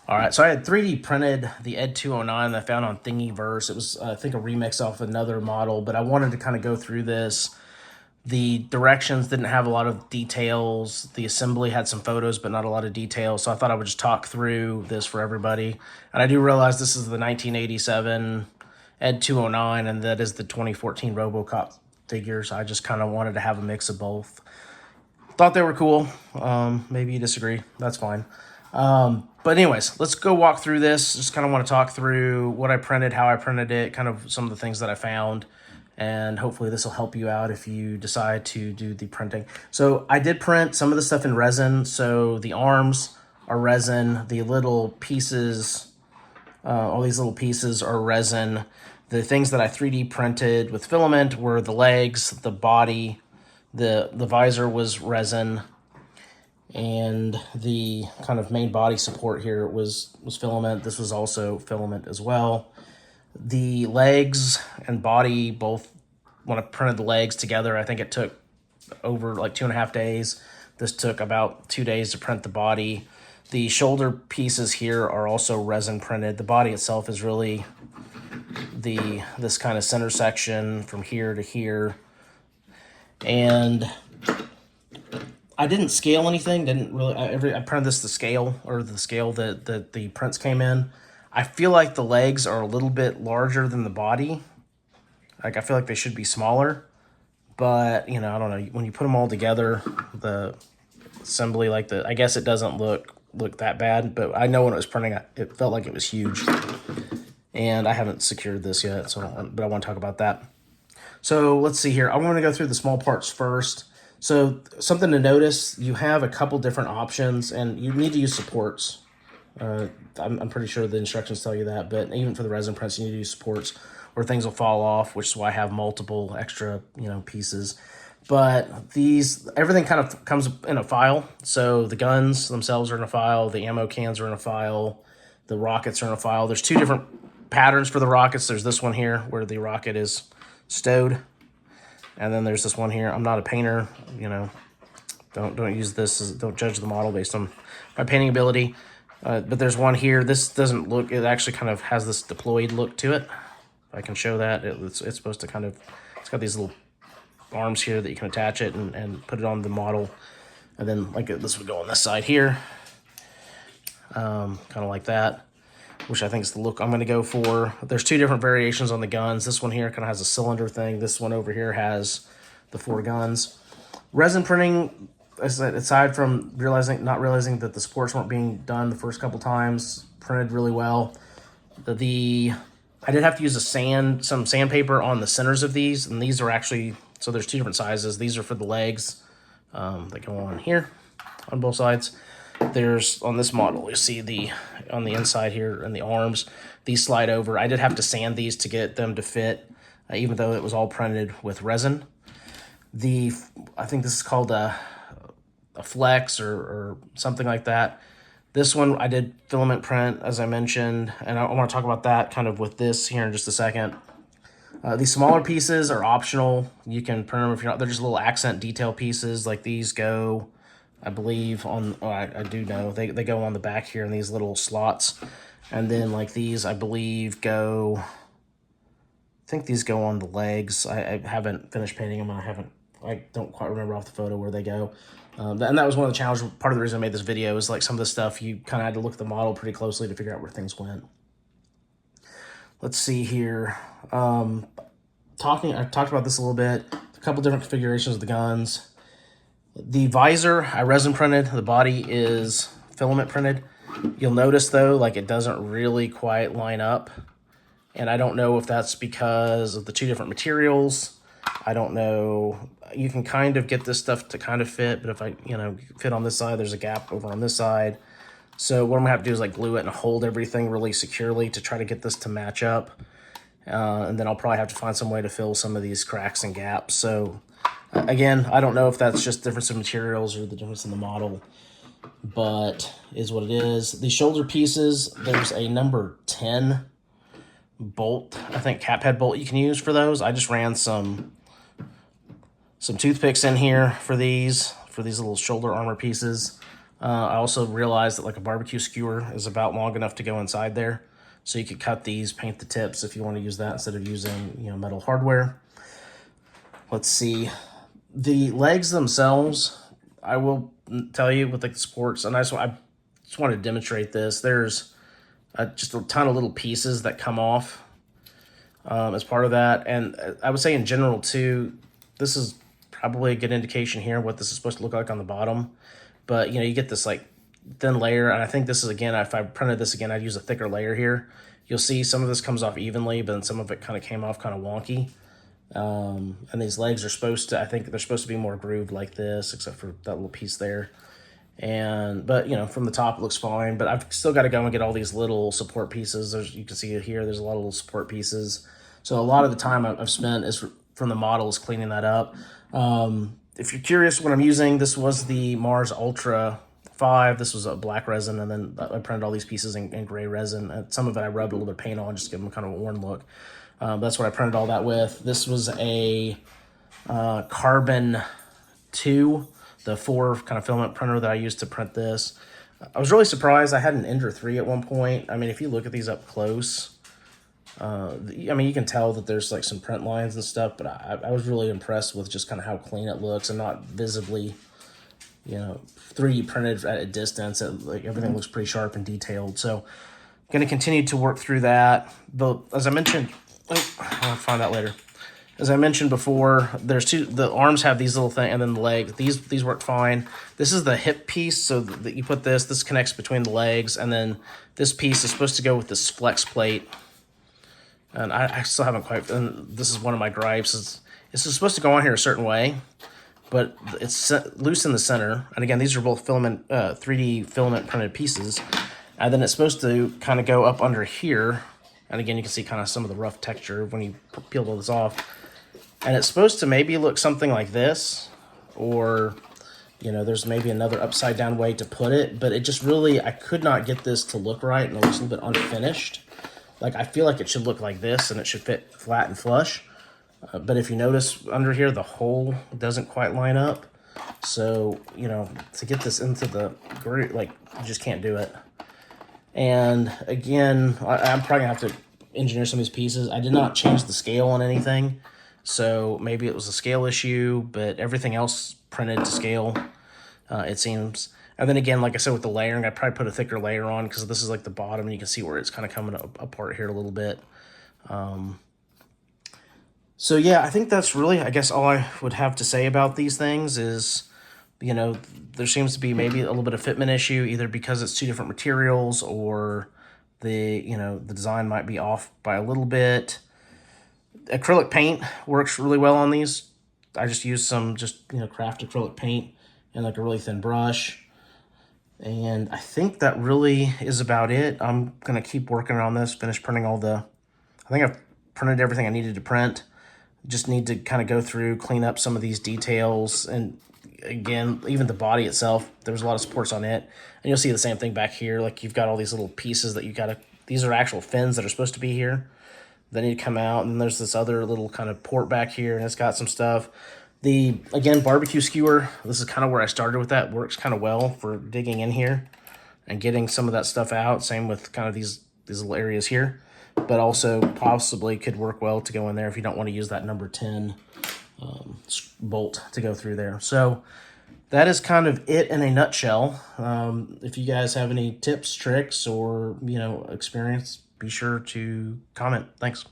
All right, so I had 3D printed the ED-209 that I found on Thingiverse. It was, I think, a remix off another model, but I wanted to kind of go through this. The directions didn't have a lot of details. The assembly had some photos, but not a lot of details. So I thought I would just talk through this for everybody. And I do realize this is the 1987 ED-209, and that is the 2014 RoboCop figures. I just kind of wanted to have a mix of both. Thought they were cool. Maybe you disagree. That's fine. But anyways, let's go walk through this. Just kind of want to talk through what I printed, how I printed it, kind of some of the things that I found. And hopefully this will help you out if you decide to do the printing. So I did print some of the stuff in resin. So the arms are resin. The little pieces, all these little pieces are resin. The things that I 3D printed with filament were the legs, the body, the visor was resin, and the kind of main body support here was filament. This was also filament as well. The legs and body both, when I printed the legs together, I think it took over like 2.5 days. This took about 2 days to print the body. The shoulder pieces here are also resin printed. The body itself is really this kind of center section from here to here. And I didn't scale anything. I printed this to scale, or the scale that the prints came in. I feel like the legs are a little bit larger than the body. Like, I feel like they should be smaller, but you know, I don't know. When you put them all together, the assembly, I guess it doesn't look that bad, but I know when it was printing, it felt like it was huge. And I haven't secured this yet, but I want to talk about that. So let's see here. I'm going to go through the small parts first. So something to notice, you have a couple different options, and you need to use supports. I'm pretty sure the instructions tell you that, but even for the resin prints, you need to use supports or things will fall off, which is why I have multiple extra, pieces. But everything kind of comes in a file. So the guns themselves are in a file, the ammo cans are in a file, the rockets are in a file. There's two different patterns for the rockets. There's this one here where the rocket is stowed, and then there's this one here. I'm not a painter, don't use this, don't judge the model based on my painting ability. But there's one here. This doesn't look, it actually kind of has this deployed look to it. If I can show that, it's supposed to kind of, it's got these little arms here that you can attach it and put it on the model. And then like this would go on this side here, kind of like that, which I think is the look I'm going to go for. There's two different variations on the guns. This one here kind of has a cylinder thing. This one over here has the 4 guns. Resin printing, aside from not realizing that the supports weren't being done the first couple times, printed really well. I did have to use some sandpaper on the centers of these, and these are actually, so there's 2 different sizes. These are for the legs that go on here on both sides. There's, on this model, you see on the inside here and the arms, these slide over. I did have to sand these to get them to fit, even though it was all printed with resin. I think this is called a flex or something like that. This one I did filament print, as I mentioned, and I want to talk about that kind of with this here in just a second. These smaller pieces are optional. You can print them if you're not. They're just little accent detail pieces. Like these go, I believe, I do know, they go on the back here in these little slots. And then like these, I believe, I think these go on the legs. I haven't finished painting them, and I don't quite remember off the photo where they go. And that was one of the challenges. Part of the reason I made this video is like some of the stuff you kind of had to look at the model pretty closely to figure out where things went. Let's see here. I talked about this a little bit. A couple different configurations of the guns. The visor I resin printed. The body is filament printed. You'll notice though, like it doesn't really quite line up. And I don't know if that's because of the 2 different materials. I don't know. You can kind of get this stuff to kind of fit, but if I, fit on this side, there's a gap over on this side. So what I'm gonna have to do is like glue it and hold everything really securely to try to get this to match up. And then I'll probably have to find some way to fill some of these cracks and gaps. So again, I don't know if that's just difference in materials or the difference in the model, but is what it is. The shoulder pieces, there's a number 10 bolt, I think cap head bolt you can use for those. I just ran some toothpicks in here for these little shoulder armor pieces. I also realized that like a barbecue skewer is about long enough to go inside there. So you could cut these, paint the tips if you want to use that instead of using, metal hardware. Let's see. The legs themselves, I will tell you with like the supports, and I just want to demonstrate this. There's just a ton of little pieces that come off as part of that. And I would say in general too, this is probably a good indication here what this is supposed to look like on the bottom. But you get this like thin layer, and I think this is, again, if I printed this again, I'd use a thicker layer here. You'll see some of this comes off evenly, but then some of it kind of came off kind of wonky. And these legs are supposed to, I think they're supposed to be more grooved like this, except for that little piece there. But from the top it looks fine, but I've still got to go and get all these little support pieces. You can see it here, there's a lot of little support pieces. So a lot of the time I've spent is from the model is cleaning that up. If you're curious what I'm using, this was the Mars Ultra 5. This was a black resin, and then I printed all these pieces in gray resin. And some of it I rubbed a little bit of paint on, just to give them kind of a worn look. That's what I printed all that with. This was a Carbon 2, the 4 kind of filament printer that I used to print this. I was really surprised. I had an Ender 3 at one point. I mean, if you look at these up close, you can tell that there's like some print lines and stuff, but I was really impressed with just kind of how clean it looks and not visibly, 3D printed at a distance. Like everything looks pretty sharp and detailed. So I'm going to continue to work through that. As I mentioned, I'll find that later. As I mentioned before, there's the arms have these little things, and then the legs. These work fine. This is the hip piece, so that you put this connects between the legs, and then this piece is supposed to go with this flex plate. And I still haven't quite, and this is one of my gripes, it's supposed to go on here a certain way, but it's loose in the center. And again, these are both 3D filament printed pieces. And then it's supposed to kind of go up under here. And again, you can see kind of some of the rough texture when you peel all this off. And it's supposed to maybe look something like this, or, there's maybe another upside down way to put it, but it just really, I could not get this to look right, and it looks a little bit unfinished. Like, I feel like it should look like this, and it should fit flat and flush. But if you notice under here, the hole doesn't quite line up. So, to get this into the groove, like, you just can't do it. And again, I'm probably gonna have to engineer some of these pieces. I did not change the scale on anything, so maybe it was a scale issue, but everything else printed to scale, it seems. And then again, like I said, with the layering, I'd probably put a thicker layer on, because this is like the bottom, and you can see where it's kind of coming apart here a little bit. So yeah, I think that's really, I guess, all I would have to say about these things is, there seems to be maybe a little bit of fitment issue, either because it's two different materials, or the design might be off by a little bit. Acrylic paint works really well on these. I just used some craft acrylic paint and like a really thin brush. And I think that really is about it. I'm going to keep working on this, finish printing I think I've printed everything I needed to print. Just need to kind of go through, clean up some of these details. And again, even the body itself, there was a lot of supports on it. And you'll see the same thing back here. Like, you've got all these little pieces that these are actual fins that are supposed to be here. They need to come out. And then there's this other little kind of port back here, and it's got some stuff. Again, barbecue skewer, this is kind of where I started with that. Works kind of well for digging in here and getting some of that stuff out. Same with kind of these little areas here, but also possibly could work well to go in there if you don't want to use that number 10 bolt to go through there. So that is kind of it in a nutshell. If you guys have any tips, tricks, or experience, be sure to comment. Thanks.